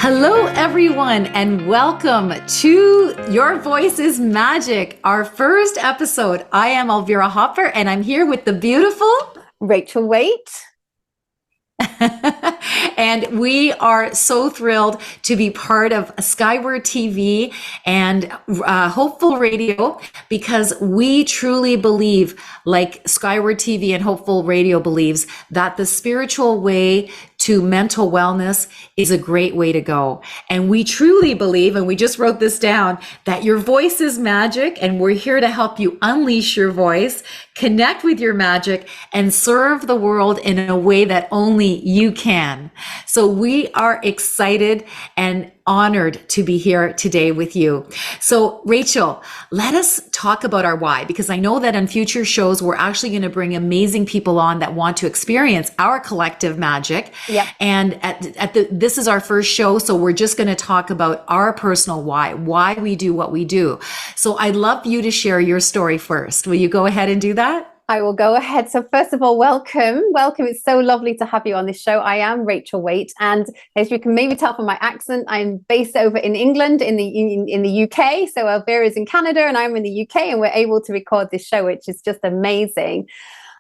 Hello, everyone, and welcome to Your Voice is Magic, our first episode. I am Elvira Hopper, and I'm here with the beautiful Rachel Wayte. And we are so thrilled to be part of Skyward TV and Hopeful Radio, because we truly believe, like Skyward TV and Hopeful Radio believes, that the spiritual way to mental wellness is a great way to go. And we truly believe, and we just wrote this down, that your voice is magic, and we're here to help you unleash your voice, connect with your magic, and serve the world in a way that only you can. So we are excited and honored to be here today with you. So Rachel, let us talk about our why, because I know that in future shows, we're actually going to bring amazing people on that want to experience our collective magic. Yep. And this is our first show. So we're just going to talk about our personal why we do what we do. So I'd love you to share your story first. Will you go ahead and do that? I will go ahead. So first of all, welcome. Welcome. It's so lovely to have you on this show. I am Rachel Wayte, and as you can maybe tell from my accent, I'm based over in England, in the UK. So Elvira is in Canada and I'm in the UK, and we're able to record this show, which is just amazing.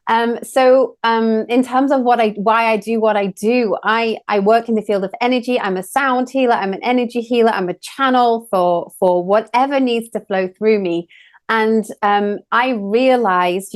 In terms of why I do what I do, I work in the field of energy. I'm a sound healer. I'm an energy healer. I'm a channel for whatever needs to flow through me. And I realized,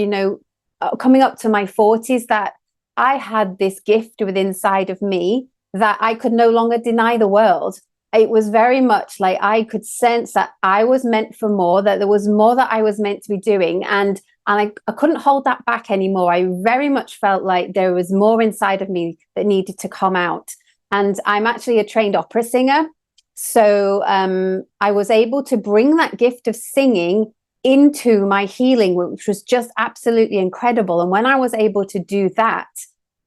coming up to my 40s, that I had this gift within inside of me that I could no longer deny the world. It was very much like I could sense that I was meant for more, that there was more that I was meant to be doing. And I couldn't hold that back anymore. I very much felt like there was more inside of me that needed to come out. And I'm actually a trained opera singer. So I was able to bring that gift of singing into my healing, which was just absolutely incredible. And when I was able to do that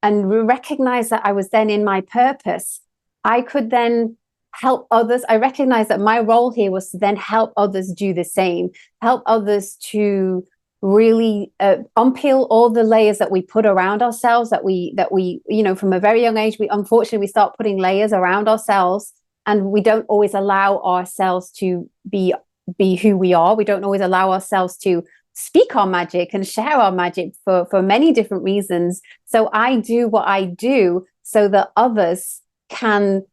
and recognize that I was then in my purpose, I could then help others. I recognized that my role here was to then help others do the same, help others to really unpeel all the layers that we put around ourselves, that we from a very young age, we start putting layers around ourselves, and we don't always allow ourselves to be who we are. We don't always allow ourselves to speak our magic and share our magic for many different reasons. So I do what I do so that others can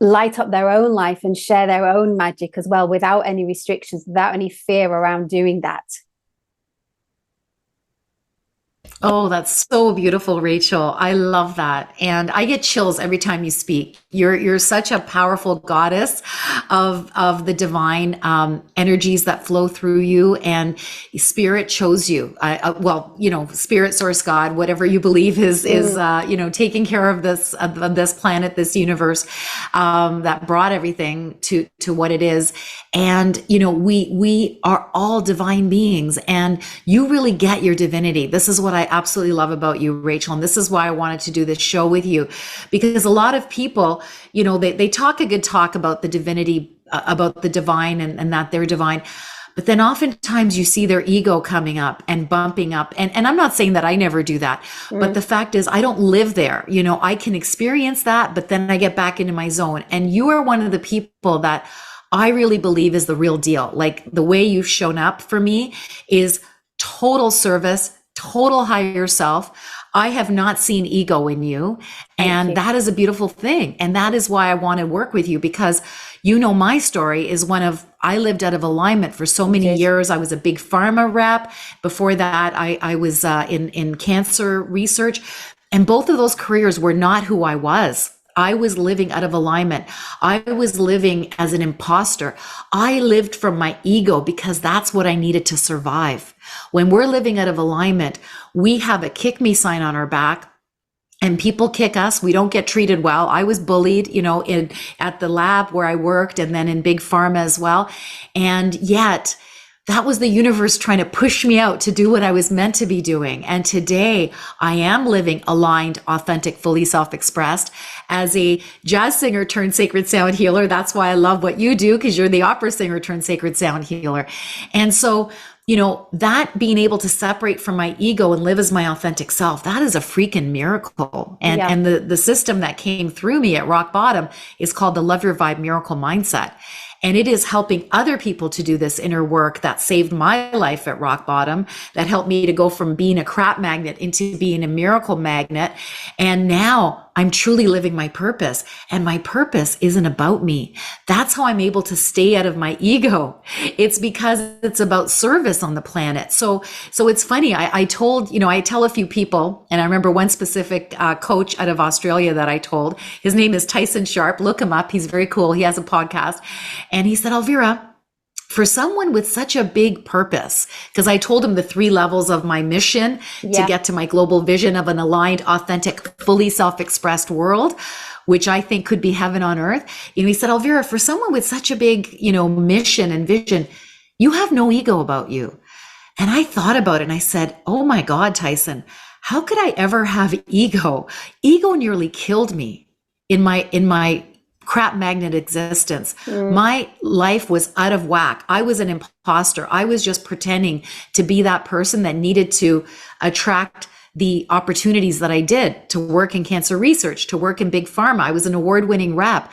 light up their own life and share their own magic as well, without any restrictions, without any fear around doing that. Oh, that's so beautiful, Rachel. I love that. And I get chills every time you speak. You're such a powerful goddess of the divine energies that flow through you, and spirit chose you. Spirit, source, God, whatever you believe is taking care of this planet, this universe, that brought everything to what it is. And we are all divine beings, and you really get your divinity. This is what I absolutely love about you, Rachel. And this is why I wanted to do this show with you, because a lot of people, they talk a good talk about the divinity, about the divine, and that they're divine. But then oftentimes you see their ego coming up and bumping up. And I'm not saying that I never do that, but the fact is I don't live there. I can experience that, but then I get back into my zone. And you are one of the people that I really believe is the real deal. Like, the way you've shown up for me is total service, total higher self. I have not seen ego in you. And that is a beautiful thing. And that is why I want to work with you, because my story is I lived out of alignment for so many years. I was a big pharma rep. Before that, I was in cancer research. And both of those careers were not who I was. I was living out of alignment. I was living as an imposter. I lived from my ego because that's what I needed to survive. When we're living out of alignment, we have a kick me sign on our back, and people kick us. We don't get treated well. I was bullied, at the lab where I worked, and then in big pharma as well. And yet that was the universe trying to push me out to do what I was meant to be doing. And today I am living aligned, authentic, fully self-expressed as a jazz singer turned sacred sound healer. That's why I love what you do, because you're the opera singer turned sacred sound healer. And so that being able to separate from my ego and live as my authentic self, that is a freaking miracle. And Yeah. and the system that came through me at rock bottom is called the Love Your Vibe Miracle Mindset. And it is helping other people to do this inner work that saved my life at rock bottom, that helped me to go from being a crap magnet into being a miracle magnet. And now I'm truly living my purpose, and my purpose isn't about me. That's how I'm able to stay out of my ego. It's because it's about service on the planet. So it's funny. I told, I tell a few people, and I remember one specific coach out of Australia that I told. His name is Tyson Sharp. Look him up. He's very cool. He has a podcast, and he said, Elvira, for someone with such a big purpose, because I told him the 3 levels of my mission to get to my global vision of an aligned, authentic, fully self-expressed world, which I think could be heaven on earth. He said, Elvira, for someone with such a big, mission and vision, you have no ego about you. And I thought about it and I said, oh my God, Tyson, how could I ever have ego? Ego nearly killed me in my crap magnet existence. My life was out of whack. I was an imposter. I was just pretending to be that person that needed to attract the opportunities that I did, to work in cancer research, to work in big pharma. I was an award-winning rep,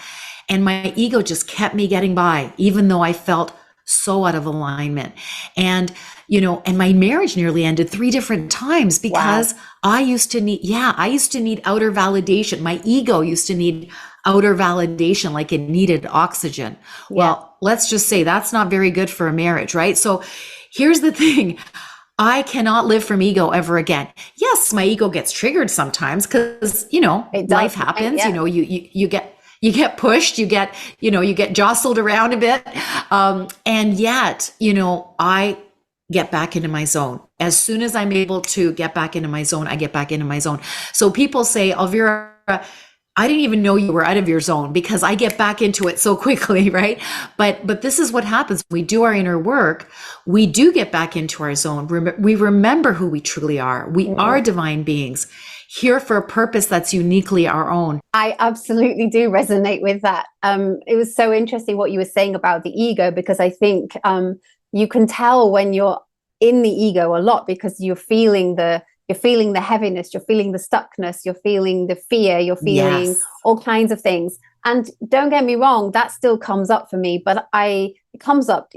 and my ego just kept me getting by, even though I felt so out of alignment. And my marriage nearly ended 3 different times because I used to need outer validation. My ego used to need outer validation, like it needed oxygen. Well, let's just say that's not very good for a marriage, right? So here's the thing. I cannot live from ego ever again. Yes, my ego gets triggered sometimes because, life happens. You get pushed, you get jostled around a bit. And yet, I get back into my zone. As soon as I'm able to get back into my zone, I get back into my zone. So people say, Elvira, I didn't even know you were out of your zone, because I get back into it so quickly, right? But this is what happens. We do our inner work. We do get back into our zone. We remember who we truly are. We are divine beings, here for a purpose that's uniquely our own. I absolutely do resonate with that. It was so interesting what you were saying about the ego, because I think you can tell when you're in the ego a lot, because you're feeling the heaviness, you're feeling the stuckness, you're feeling the fear, you're feeling all kinds of things. And don't get me wrong, that still comes up for me, but it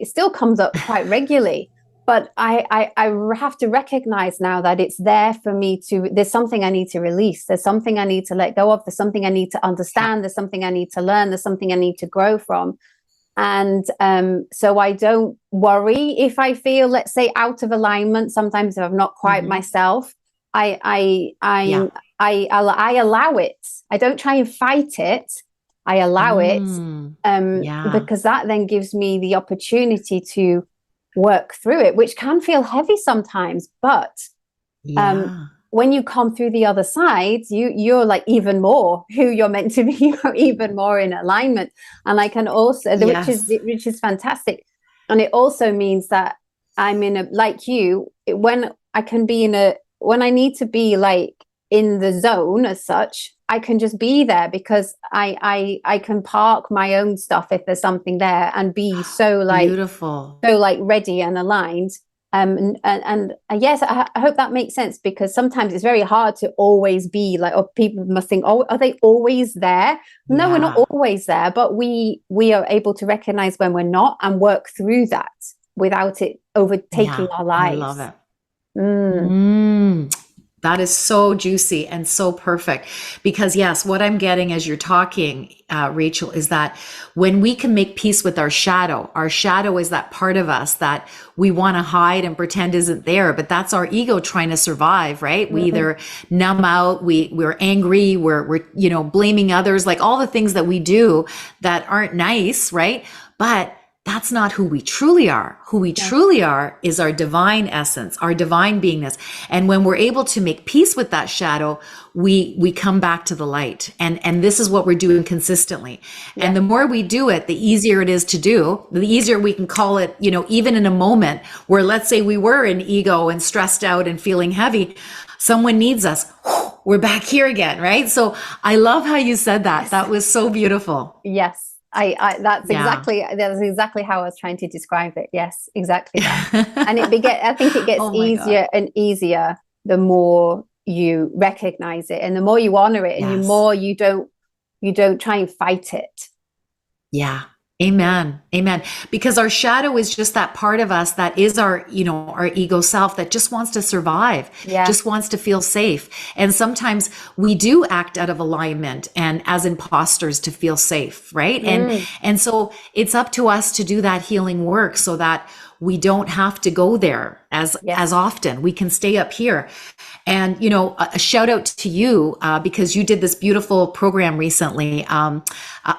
still comes up quite regularly. But I have to recognize now that it's there for me there's something I need to release. There's something I need to let go of. There's something I need to understand. There's something I need to learn. There's something I need to grow from. And so I don't worry if I feel, let's say, out of alignment. Sometimes if I'm not quite myself, I allow it. I don't try and fight it. I allow it, because that then gives me the opportunity to work through it, which can feel heavy sometimes. But when you come through the other side, you're like even more who you're meant to be. You're even more in alignment. And I can also, which is fantastic. And it also means that I'm like you, when I need to be like in the zone as such, I can just be there, because I can park my own stuff if there's something there, and be so like beautiful, so like ready and aligned. And yes, I hope that makes sense, because sometimes it's very hard to always be like, or people must think, oh, are they always there? No, we're not always there, but we are able to recognize when we're not, and work through that without it overtaking our lives. I love it. That is so juicy and so perfect, because yes, what I'm getting as you're talking, Rachel, is that when we can make peace with our shadow is that part of us that we want to hide and pretend isn't there, but that's our ego trying to survive, right? We either numb out, we're angry, we're blaming others, like all the things that we do that aren't nice, right? But that's not who we truly are. Who we truly are is our divine essence, our divine beingness. And when we're able to make peace with that shadow, we come back to the light. And this is what we're doing consistently. And the more we do it, the easier it is to do, the easier we can call it, even in a moment where, let's say we were in ego and stressed out and feeling heavy, someone needs us. We're back here again, right? So I love how you said that. That was so beautiful. Yes. Yeah. That's exactly how I was trying to describe it. Yes, exactly that. And I think it gets Oh my God. easier and easier the more you recognize it and the more you honor it and the Yes. more you don't try and fight it. Yeah. Mm. Amen. Amen. Because our shadow is just that part of us that is our, our ego self that just wants to survive, Yeah. just wants to feel safe. And sometimes we do act out of alignment and as imposters to feel safe, right? Mm. And so it's up to us to do that healing work so that we don't have to go there as Yes. often. We can stay up here. And, a shout out to you because you did this beautiful program recently,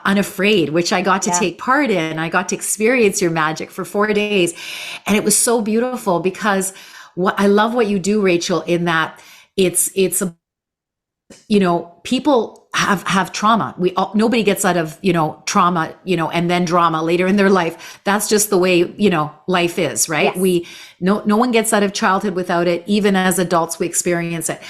Unafraid, which I got to Yeah. take part in. I got to experience your magic for 4 days. And it was so beautiful because I love what you do, Rachel, in that it's a people have trauma. Nobody gets out of trauma, and then drama later in their life. That's just the way life is, right? Yes. No one gets out of childhood without it. Even as adults, we experience it.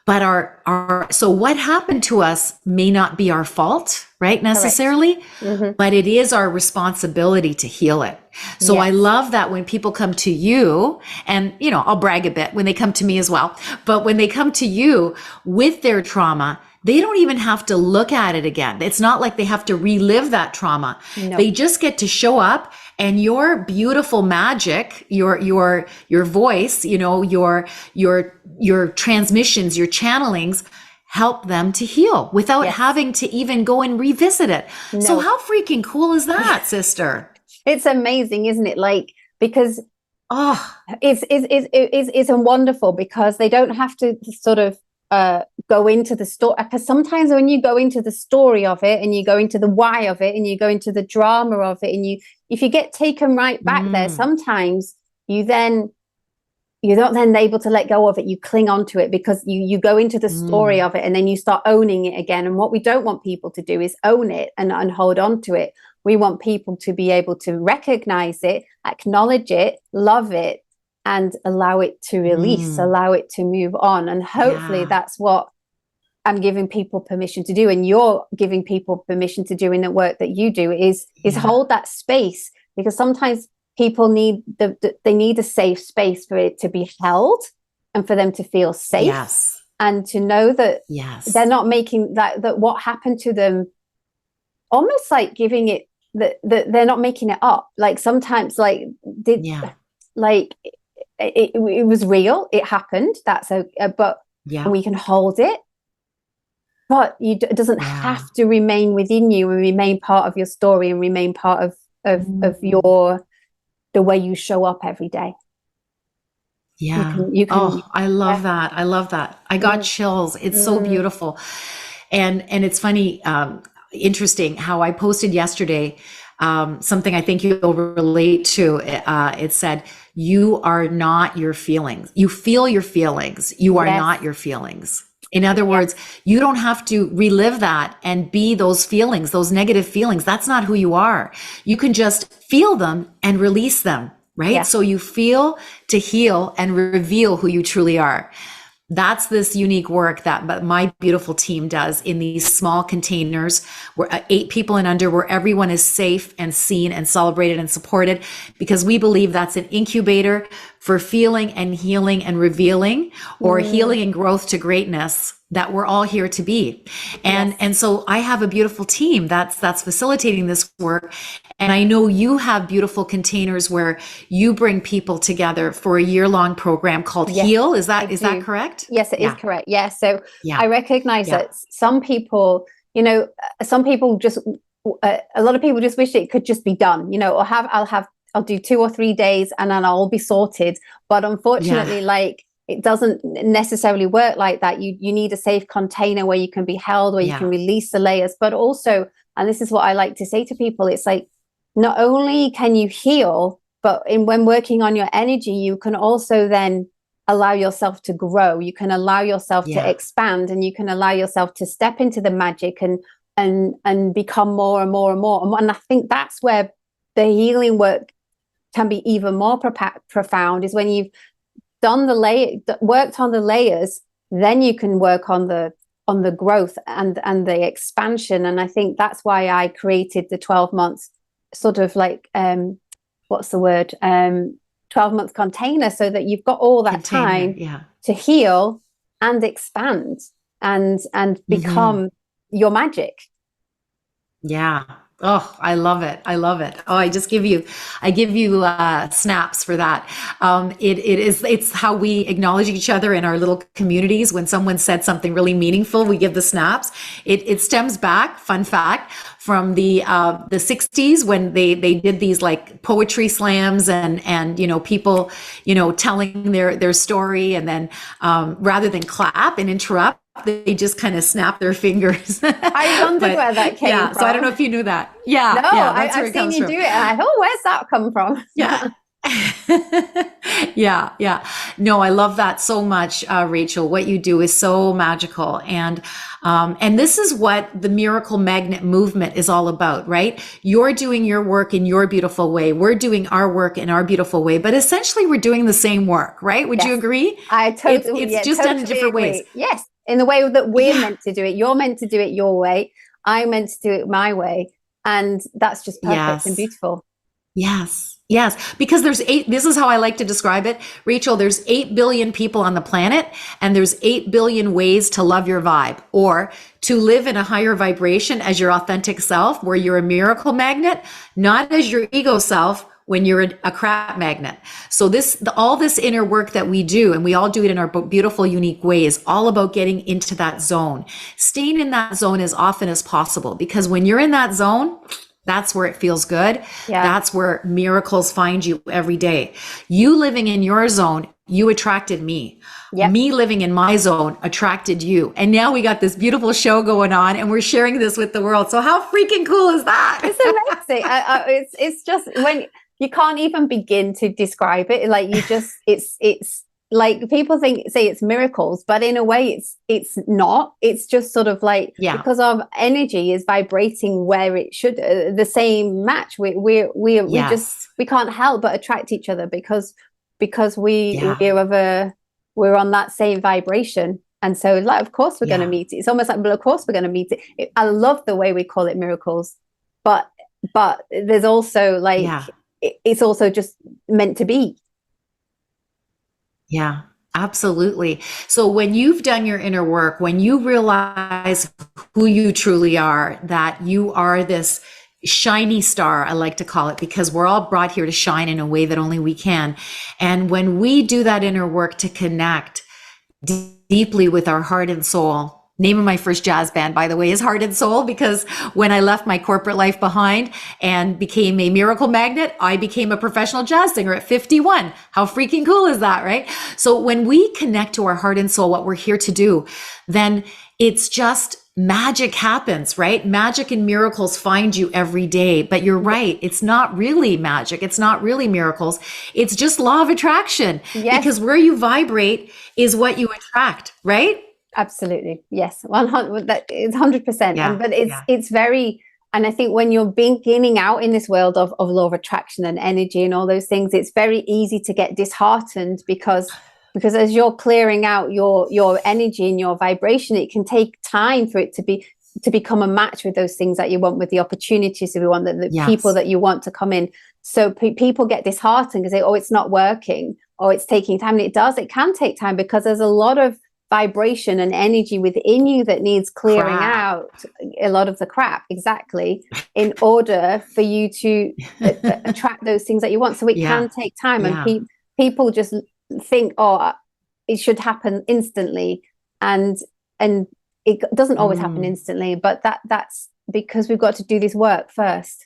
But our so what happened to us may not be our fault, right? Correct. Necessarily, Hmm. but it is our responsibility to heal it. So I Yes. love that when people come to you, and I'll brag a bit when they come to me as well, but when they come to you with their trauma, they don't even have to look at it again. It's not like they have to relive that trauma. They No. just get to show up, and your beautiful magic, your voice, your transmissions, your channelings help them to heal without Yes. having to even go and revisit it. So No. how freaking cool is that, sister? It's amazing, isn't it? Like, because Oh, it's a wonderful because they don't have to sort of go into the story, because sometimes when you go into the story of it and you go into the why of it and you go into the drama of it and if you get taken right back there, mm, sometimes you then you're not then able to let go of it. You cling on to it because you go into the story mm, of it and then you start owning it again. And what we don't want people to do is own it and hold on to it. We want people to be able to recognize it, acknowledge it, love it, and allow it to release, mm. allow it to move on. And hopefully Yeah, that's what I'm giving people permission to do. And you're giving people permission to do in the work that you do is yeah, hold that space, because sometimes people need they need a safe space for it to be held and for them to feel safe yes, and to know that they're yes, not making that what happened to them, almost like giving it that they're not making it up. Like sometimes did yeah, like it was real, it happened, that's okay, but yeah, we can hold it, but it doesn't yeah. have to remain within you and remain part of your story and remain part of Mm. your the way you show up every day. Yeah. You can Oh, I yeah. love that. I love that. I got Mm, chills. It's so mm, beautiful. And it's funny, interesting how I posted yesterday, something I think you'll relate to. It said, you are not your feelings. You feel your feelings. You are yes. not your feelings. In other Yeah. words, you don't have to relive that and be those feelings, those negative feelings. That's not who you are. You can just feel them and release them, right? Yeah. So you feel to heal and reveal who you truly are. That's this unique work that my beautiful team does in these small containers where 8 people and under, where everyone is safe and seen and celebrated and supported, because we believe that's an incubator for feeling and healing and revealing, or Mm, healing and growth to greatness that we're all here to be. yes. And so I have a beautiful team that's facilitating this work. And I know you have beautiful containers where you bring people together for a year-long program called Yes, Heal. I Is that do. correct? Yes, it is Yeah. correct. Yeah. So Yeah. I recognize Yeah. that some people, some people just, a lot of people just wish it could just be done, or I'll do 2 or 3 days and then I'll be sorted. But Yeah. unfortunately, like it doesn't necessarily work like that. You need a safe container where you can be held, where you can Yeah. release the layers, but also, and this is what I like to say to people, it's like, not only can you heal, but when working on your energy, you can also then allow yourself to grow. You can allow yourself to Yeah. expand, and you can allow yourself to step into the magic and become more and more and more. And I think that's where the healing work can be even more profound, is when you've done worked on the layers, then you can work on on the growth and the expansion. And I think that's why I created the 12 months sort of like what's the word 12-month container, so that you've got all that Container, time to heal and expand and become your magic. Yeah. Oh, I love it. I love it. Oh, I give you snaps for that. It's how we acknowledge each other in our little communities. When someone said something really meaningful, we give the snaps. It stems back, fun fact, from the 60s, when they did these like poetry slams, and people telling their story, and then rather than clap and interrupt, they just kind of snap their fingers. I wondered where that came from. So I don't know if you knew that. Yeah, no, that's where I've it seen comes you from. do it, and I thought, oh, where's that come from? Yeah. Yeah. No, I love that so much, Rachel. What you do is so magical, and this is what the Miracle Magnet movement is all about, right? You're doing your work in your beautiful way. We're doing our work in our beautiful way, but essentially we're doing the same work, right? Would you agree? I totally, it's just totally done in different agree. ways. Yes, in the way that we're meant to do it. You're meant to do it your way. I'm meant to do it my way, and that's just perfect and beautiful. Yes, because this is how I like to describe it, Rachel. There's 8 billion people on the planet, and there's 8 billion ways to love your vibe, or to live in a higher vibration as your authentic self, where you're a miracle magnet, not as your ego self when you're a crap magnet. So all this inner work that we do, and we all do it in our beautiful, unique ways, all about getting into that zone, staying in that zone as often as possible, because when you're in that zone, that's where it feels good. Yeah. That's where miracles find you every day. You living in your zone, you attracted me. Yep. Me living in my zone attracted you. And now we got this beautiful show going on, and we're sharing this with the world. So how freaking cool is that? It's amazing. It's just, when you can't even begin to describe it. Like, you just, it's like, people say it's miracles, but in a way it's not. It's just sort of like, because our energy is vibrating where it should, the same match. We can't help but attract each other, because we're on that same vibration. And so, like, of course we're going to meet it. It's almost like, well, of course we're going to meet it. I love the way we call it miracles, but there's also like, it's also just meant to be. Yeah, absolutely. So when you've done your inner work, when you realize who you truly are, that you are this shiny star, I like to call it, because we're all brought here to shine in a way that only we can. And when we do that inner work to connect deeply with our heart and soul, name of my first jazz band, by the way, is Heart and Soul, because when I left my corporate life behind and became a miracle magnet, I became a professional jazz singer at 51. How freaking cool is that, right? So when we connect to our heart and soul, what we're here to do, then it's just magic happens, right? Magic and miracles find you every day. But you're right. It's not really magic. It's not really miracles. It's just law of attraction. Yes. Because where you vibrate is what you attract, right? Absolutely. Yes. 100%. That is 100%. But it's very, and I think when you're beginning out in this world of law of attraction and energy and all those things, it's very easy to get disheartened, because as you're clearing out your energy and your vibration, it can take time for it to become a match with those things that you want, with the opportunities that we want, the people that you want to come in. So people get disheartened because they, oh, it's not working, or it's taking time. And it can take time, because there's a lot of vibration and energy within you that needs clearing out, a lot of the crap, exactly, in order for you to attract those things that you want. So it can take time, and people just think, oh, it should happen instantly, and it doesn't always happen instantly, but that's because we've got to do this work first.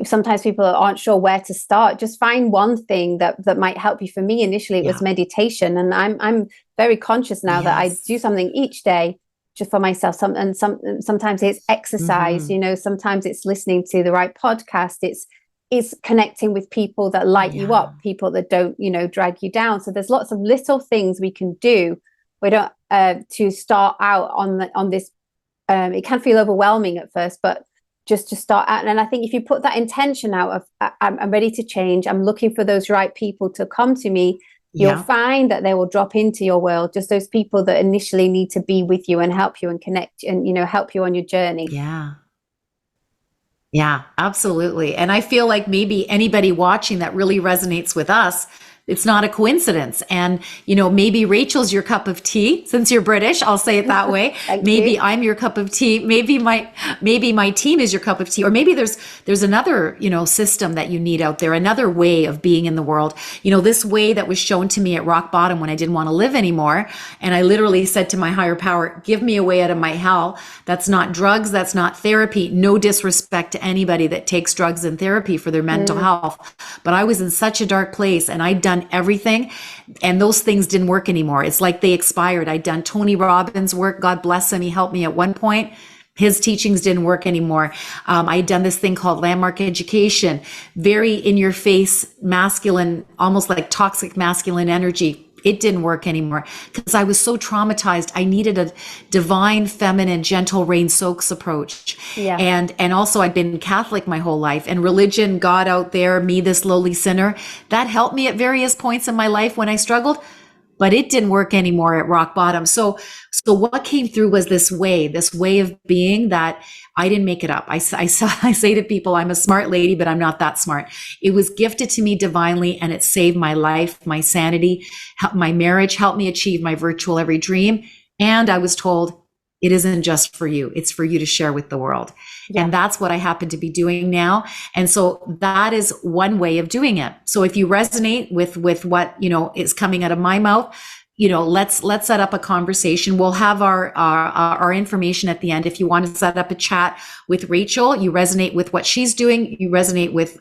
Sometimes people aren't sure where to start. Just find one thing that might help you. For me, initially, it was meditation, and I'm very conscious now that I do something each day just for myself. Sometimes it's exercise. Sometimes it's listening to the right podcast. It's connecting with people that light you up, people that don't drag you down. So there's lots of little things we can do. We don't to start out on this. It can feel overwhelming at first, but just to start out. And I think if you put that intention out of, I'm ready to change, I'm looking for those right people to come to me, you'll Yeah. find that they will drop into your world, just those people that initially need to be with you and help you and connect and, help you on your journey. Yeah. Yeah, absolutely. And I feel like maybe anybody watching that really resonates with us, it's not a coincidence. And, maybe Rachel's your cup of tea. Since you're British, I'll say it that way. Thank Maybe you. I'm your cup of tea. Maybe my team is your cup of tea. Or maybe there's another, system that you need out there, another way of being in the world. This way that was shown to me at rock bottom when I didn't want to live anymore. And I literally said to my higher power, give me a way out of my hell. That's not drugs. That's not therapy. No disrespect to anybody that takes drugs and therapy for their mental health. But I was in such a dark place and I'd done everything and those things didn't work anymore. It's like they expired. I'd done Tony Robbins' work. God bless him. He helped me at one point. His teachings didn't work anymore. I had done this thing called landmark education, very in your face, masculine, almost like toxic masculine energy. It didn't work anymore because I was so traumatized. I needed a divine, feminine, gentle rain soaks approach. Yeah. And also I'd been Catholic my whole life, and religion, God out there, me, this lowly sinner, that helped me at various points in my life when I struggled, but it didn't work anymore at rock bottom. So what came through was this way of being that I didn't make it up. I say to people, I'm a smart lady, but I'm not that smart. It was gifted to me divinely, and it saved my life, my sanity, my marriage, helped me achieve my virtual every dream. And I was told, it isn't just for you. It's for you to share with the world. Yeah. And that's what I happen to be doing now. And so that is one way of doing it. So if you resonate with what, is coming out of my mouth, let's set up a conversation. We'll have our information at the end. If you want to set up a chat with Rachel, you resonate with what she's doing, you resonate with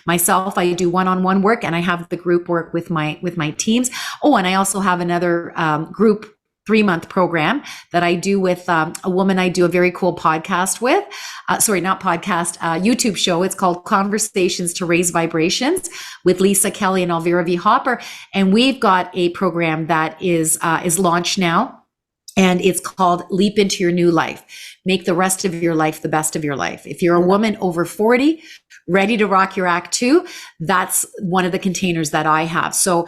myself. I do one-on-one work, and I have the group work with my teams. Oh, and I also have another group 3-month program that I do with a woman I do a very cool podcast with. YouTube show. It's called Conversations to Raise Vibrations with Lisa Kelly and Elvira V Hopper. And we've got a program that is launched now. And it's called Leap into Your New Life. Make the rest of your life the best of your life. If you're a woman over 40, ready to rock your act 2, that's one of the containers that I have. So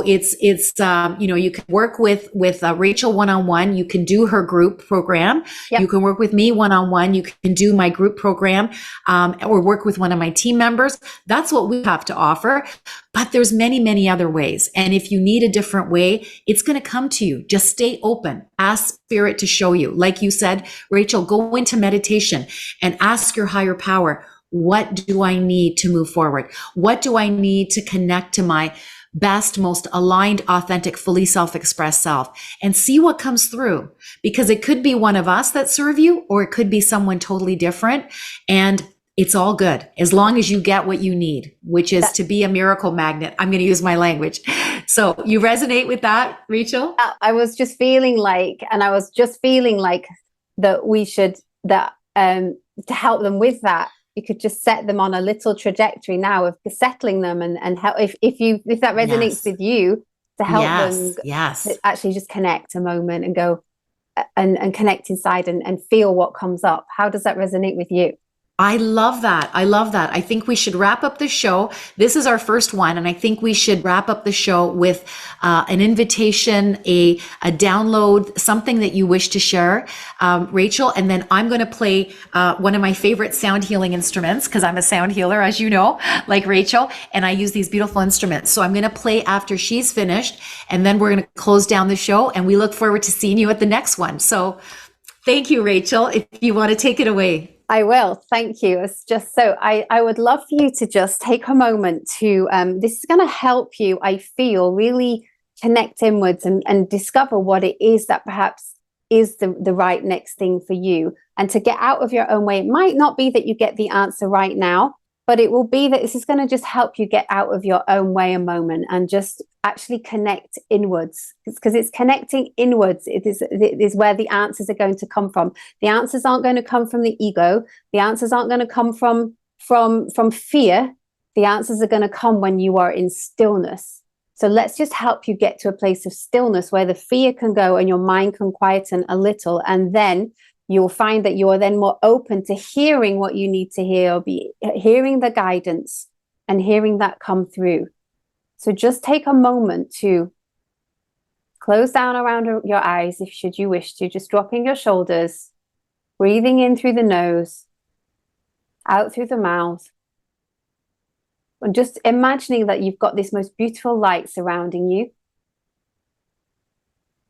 it's you can work with Rachel one-on-one. You can do her group program. Yep. You can work with me one-on-one. You can do my group program, or work with one of my team members. That's what we have to offer. But there's many, many other ways. And if you need a different way, it's going to come to you. Just stay open. Ask spirit to show you. Like you said, Rachel, go into meditation and ask your higher power, what do I need to move forward? What do I need to connect to my best, most aligned, authentic, fully self-expressed self, and see what comes through? Because it could be one of us that serve you, or it could be someone totally different. And it's all good as long as you get what you need, which is to be a miracle magnet. I'm going to use my language. So you resonate with that, Rachel? I was just feeling like that we should, to help them with that, you could just set them on a little trajectory now of settling them and help if that resonates with you, to help them to actually just connect a moment and go and connect inside and feel what comes up. How does that resonate with you? I love that. I think we should wrap up the show. This is our first one, and I think we should wrap up the show with an invitation, a download, something that you wish to share, Rachel. And then I'm going to play one of my favorite sound healing instruments, because I'm a sound healer, as you know, like Rachel, and I use these beautiful instruments. So I'm going to play after she's finished, and then we're going to close down the show, and we look forward to seeing you at the next one. So thank you, Rachel. If you want to take it away. I will. Thank you. It's just so I would love for you to just take a moment to, this is going to help you, I feel, really connect inwards and discover what it is that perhaps is the right next thing for you, and to get out of your own way. It might not be that you get the answer right now, but it will be that this is going to just help you get out of your own way a moment and just actually connect inwards, because it's connecting inwards. It is where the answers are going to come from. The answers aren't going to come from the ego. The answers aren't going to come from fear. The answers are going to come when you are in stillness. So let's just help you get to a place of stillness where the fear can go and your mind can quieten a little, and then you'll find that you are then more open to hearing what you need to hear, or be hearing the guidance and hearing that come through. So just take a moment to close down around your eyes, if should you wish to, just dropping your shoulders, breathing in through the nose, out through the mouth, and just imagining that you've got this most beautiful light surrounding you.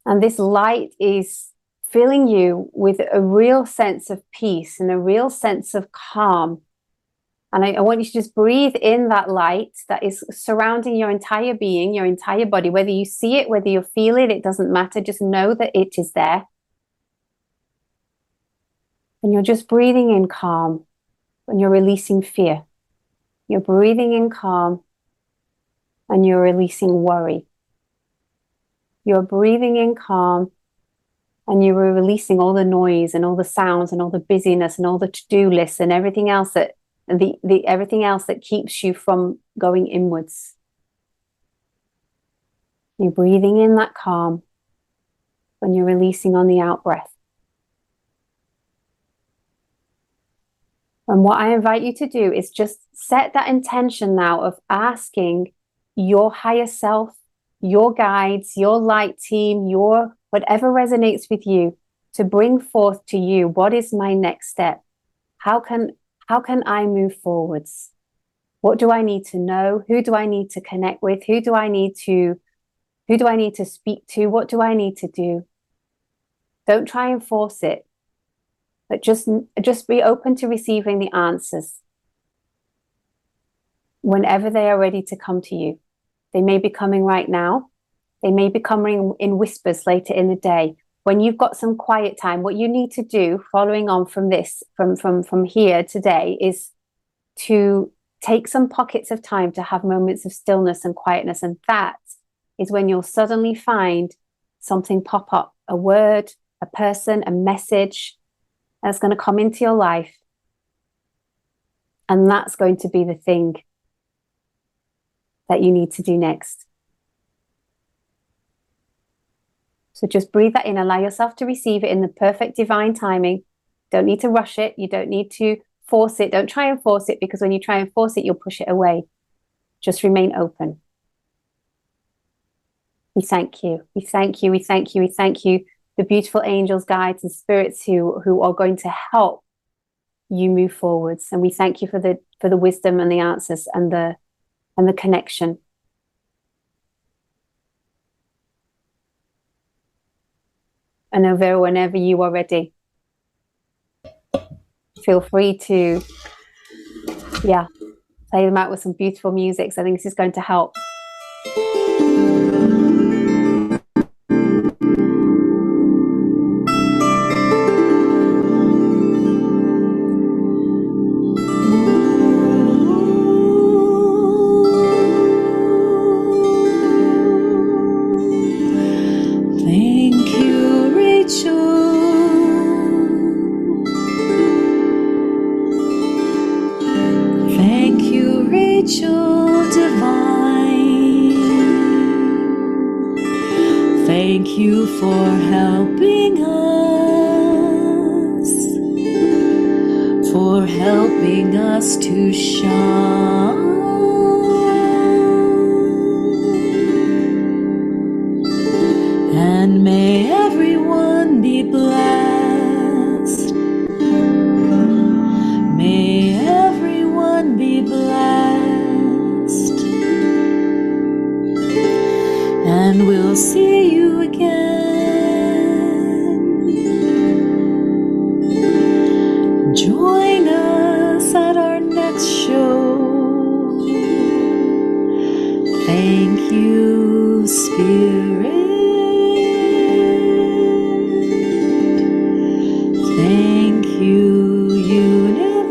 And this light is filling you with a real sense of peace and a real sense of calm. And I want you to just breathe in that light that is surrounding your entire being, your entire body. Whether you see it, whether you feel it, it doesn't matter. Just know that it is there. And you're just breathing in calm and you're releasing fear. You're breathing in calm and you're releasing worry. You're breathing in calm and you were releasing all the noise and all the sounds and all the busyness and all the to-do lists and everything else that everything else that keeps you from going inwards. You're breathing in that calm and you're releasing on the out breath. And what I invite you to do is just set that intention now of asking your higher self, your guides, your light team, your whatever resonates with you, to bring forth to you, what is my next step? How can I move forwards? What do I need to know? Who do I need to connect with? Who do I need to speak to? What do I need to do? Don't try and force it, but just be open to receiving the answers whenever they are ready to come to you. They may be coming right now. They may be coming in whispers later in the day. When you've got some quiet time, what you need to do, following on from this, from here today, is to take some pockets of time to have moments of stillness and quietness. And that is when you'll suddenly find something pop up, a word, a person, a message that's going to come into your life. And that's going to be the thing that you need to do next. So just breathe that in, allow yourself to receive it in the perfect divine timing. Don't need to rush it. You don't need to force it. Don't try and force it, because when you try and force it, you'll push it away. Just remain open. We thank you. We thank you. We thank you. We thank you. The beautiful angels, guides, and spirits who are going to help you move forwards. And we thank you for the wisdom and the answers and the connection. And Elvira, whenever you are ready, feel free to, play them out with some beautiful music. So I think this is going to help. Rachel divine, thank you for helping us to shine, and may everyone be blessed. May everyone be blessed, and we'll see you again. Join us at our next show. Thank you, Spirit. Thank you, universe.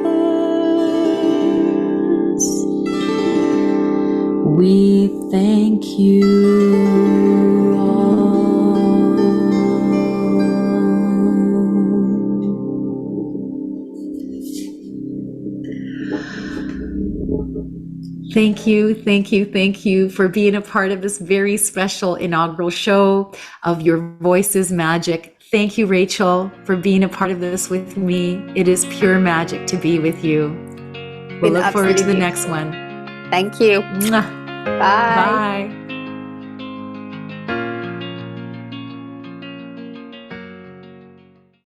We thank you all. Thank you, thank you, thank you for being a part of this very special inaugural show of Your Voice is Magic. Thank you, Rachel, for being a part of this with me. It is pure magic to be with you. We'll look forward to the next one. Thank you. Mwah. Bye. Bye.